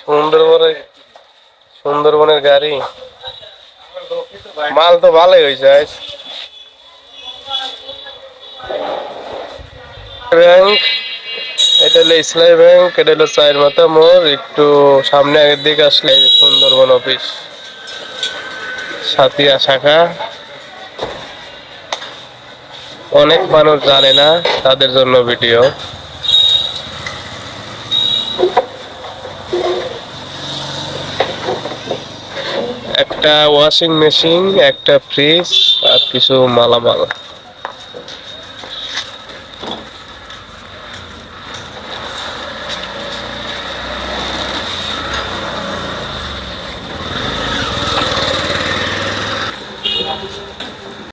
সুন্দরবনের সুন্দরবনের গাড়ি মাল তো ভালোই হয়েছে। ব্যাংক, এটা হলো ইসলামী ব্যাংক, এটা হলো চায়ের মাথা মোড়। একটু সামনে আগের দিকে আসলে সুন্দরবন অফিস, সাতিয়া শাখা। অনেক মানুষ জানে না, তাদের জন্য ভিডিও। একটা ওয়াশিং মেশিন, একটা ফ্রিজ আর কিছু মালামাল।